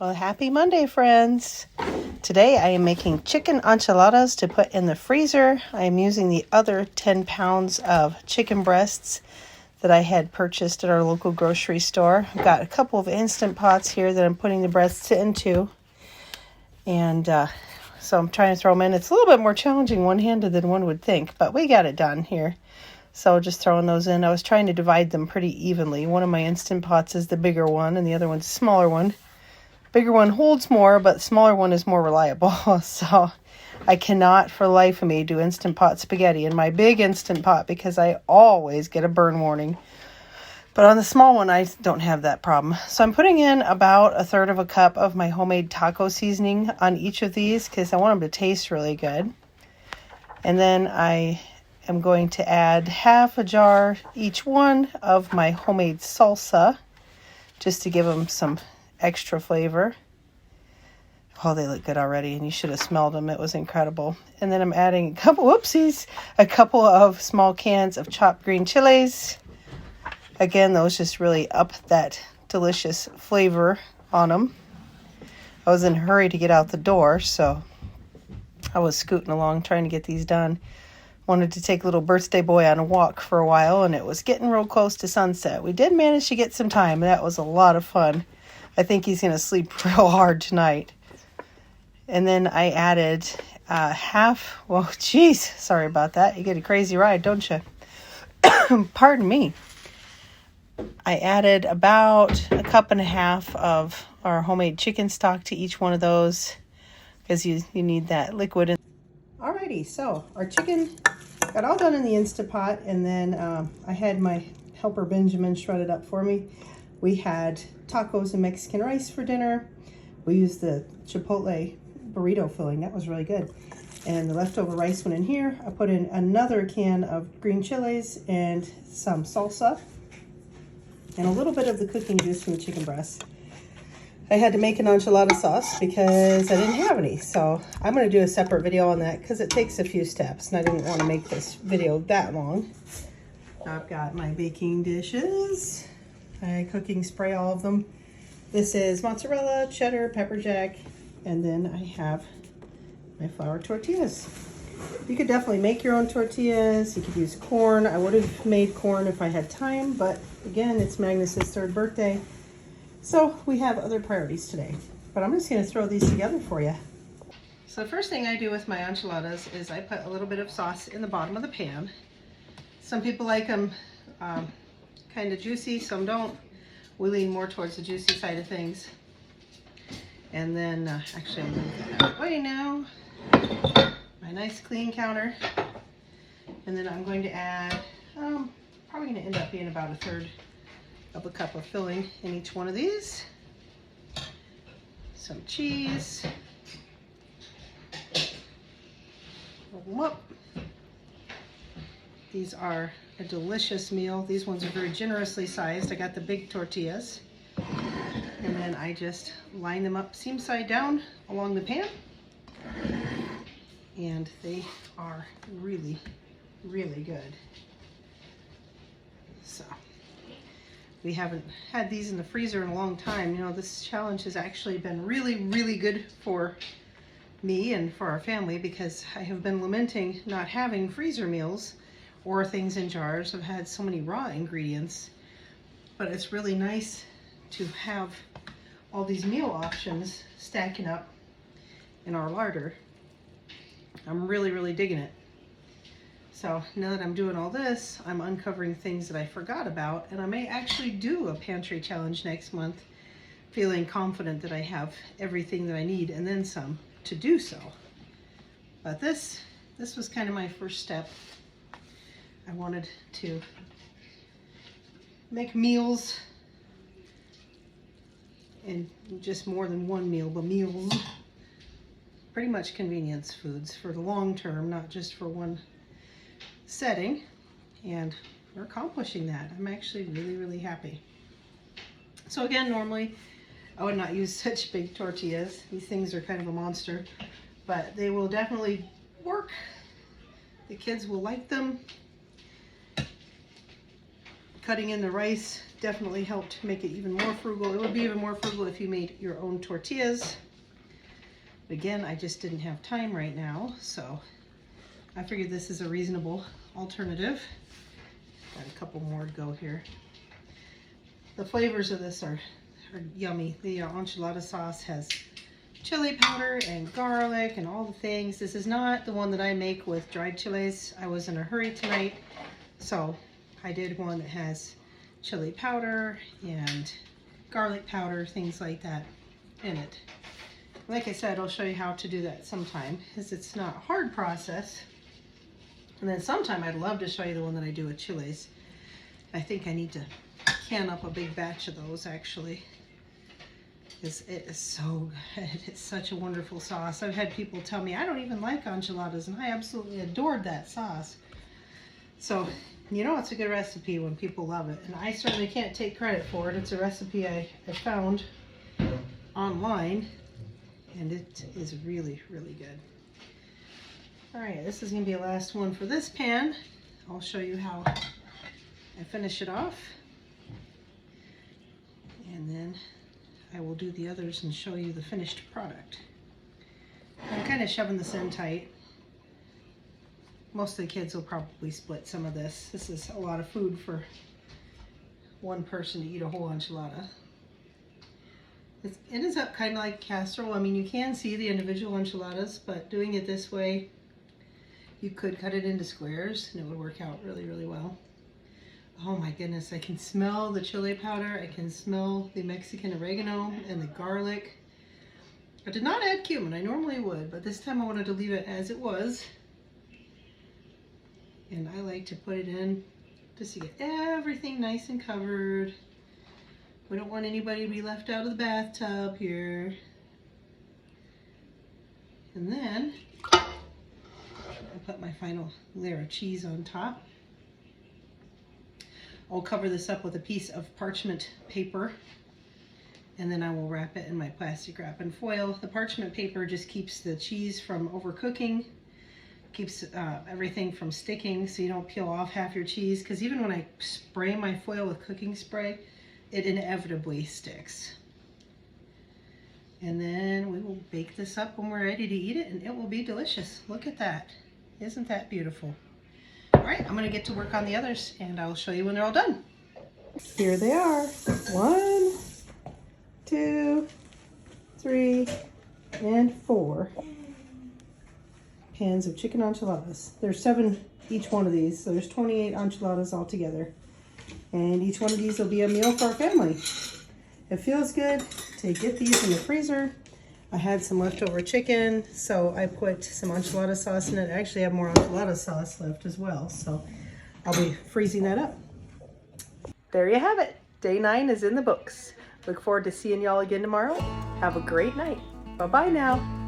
Well, happy Monday, friends. Today I am making chicken enchiladas to put in the freezer. I am using the other 10 pounds of chicken breasts that I had purchased at our local grocery store. I've got a couple of Instant Pots here that I'm putting the breasts into. And so I'm trying to throw them in. It's a little bit more challenging one-handed than one would think, but we got it done here. So just throwing those in. I was trying to divide them pretty evenly. One of my Instant Pots is the bigger one, and the other one's the smaller one. Bigger one holds more, but the smaller one is more reliable. So I cannot for the life of me do Instant Pot spaghetti in my big Instant Pot because I always get a burn warning. But on the small one, I don't have that problem. So I'm putting in about 1/3 of a cup of my homemade taco seasoning on each of these because I want them to taste really good. And then I am going to add half a jar each one of my homemade salsa just to give them some extra flavor. Oh, they look good already, and you should have smelled them. It was incredible. And then I'm adding a couple of small cans of chopped green chilies. Again, those just really up that delicious flavor on them. I was in a hurry to get out the door, so I was scooting along trying to get these done. Wanted to take little birthday boy on a walk for a while, and it was getting real close to sunset. We did manage to get some time, and that was a lot of fun. I think he's going to sleep real hard tonight. And then I added sorry about that. You get a crazy ride, don't you? Pardon me. I added about 1.5 cups of our homemade chicken stock to each one of those because you need that liquid. Alrighty, so our chicken got all done in the Instant Pot, and then I had my helper Benjamin shred it up for me. We had tacos and Mexican rice for dinner. We used the Chipotle burrito filling. That was really good. And the leftover rice went in here. I put in another can of green chilies and some salsa and a little bit of the cooking juice from the chicken breast. I had to make an enchilada sauce because I didn't have any. So I'm going to do a separate video on that because it takes a few steps, and I didn't want to make this video that long. I've got my baking dishes. I cooking spray all of them. This is mozzarella, cheddar, pepper jack, and then I have my flour tortillas. You could definitely make your own tortillas. You could use corn. I would have made corn if I had time, but again, it's Magnus's 3rd birthday, so we have other priorities today. But I'm just going to throw these together for you. So the first thing I do with my enchiladas is I put a little bit of sauce in the bottom of the pan. Some people like them kind of juicy, some don't. We lean more towards the juicy side of things. And then, actually I'm going to get that out of the way now. My nice clean counter. And then I'm going to add, probably going to end up being about 1/3 of a cup of filling in each one of these. Some cheese. Roll them up. These are a delicious meal. These ones are very generously sized. I got the big tortillas. And then I just line them up seam side down along the pan. And they are really, really good. So we haven't had these in the freezer in a long time. You know, this challenge has actually been really, really good for me and for our family because I have been lamenting not having freezer meals or things in jars. I've had so many raw ingredients, but it's really nice to have all these meal options stacking up in our larder. I'm really, really digging it. So now that I'm doing all this, I'm uncovering things that I forgot about, and I may actually do a pantry challenge next month, feeling confident that I have everything that I need and then some to do so. But this was kind of my first step. I wanted to make meals, and just more than one meal, but meals. Pretty much convenience foods for the long term, not just for one setting. And we're accomplishing that. I'm actually really, really happy. So again, normally I would not use such big tortillas. These things are kind of a monster, but they will definitely work. The kids will like them. Cutting in the rice definitely helped make it even more frugal. It would be even more frugal if you made your own tortillas. But again, I just didn't have time right now, so I figured this is a reasonable alternative. Got a couple more to go here. The flavors of this are yummy. The enchilada sauce has chili powder and garlic and all the things. This is not the one that I make with dried chilies. I was in a hurry tonight, so I did one that has chili powder and garlic powder, things like that in it. Like I said, I'll show you how to do that sometime, because it's not a hard process. And then sometime I'd love to show you the one that I do with chilies. I think I need to can up a big batch of those, actually, because it is so good. It's such a wonderful sauce. I've had people tell me I don't even like enchiladas, and I absolutely adored that sauce. So, you know, it's a good recipe when people love it, and I certainly can't take credit for it. It's a recipe I found online, and it is really, really good. All right, this is gonna be the last one for this pan. I'll show you how I finish it off, and then I will do the others and show you the finished product. I'm kind of shoving this in tight. Most of the kids will probably split some of this. This is a lot of food for one person to eat a whole enchilada. It ends up kind of like casserole. I mean, you can see the individual enchiladas, but doing it this way, you could cut it into squares and it would work out really, really well. Oh my goodness, I can smell the chili powder. I can smell the Mexican oregano and the garlic. I did not add cumin. I normally would, but this time I wanted to leave it as it was. And I like to put it in just to get everything nice and covered. We don't want anybody to be left out of the bathtub here. And then I put my final layer of cheese on top. I'll cover this up with a piece of parchment paper, and then I will wrap it in my plastic wrap and foil. The parchment paper just keeps the cheese from overcooking, keeps everything from sticking, so you don't peel off half your cheese, because even when I spray my foil with cooking spray, it inevitably sticks. And then we will bake this up when we're ready to eat it, and it will be delicious. Look at that. Isn't that beautiful? All right, I'm gonna get to work on the others, and I'll show you when they're all done. Here they are. 1, 2, 3, and 4 pans of chicken enchiladas. There's 7 each one of these, so there's 28 enchiladas altogether. And each one of these will be a meal for our family. It feels good to get these in the freezer. I had some leftover chicken, so I put some enchilada sauce in it. I actually have more enchilada sauce left as well, so I'll be freezing that up. There you have it. Day 9 is in the books. Look forward to seeing y'all again tomorrow. Have a great night. Bye-bye now.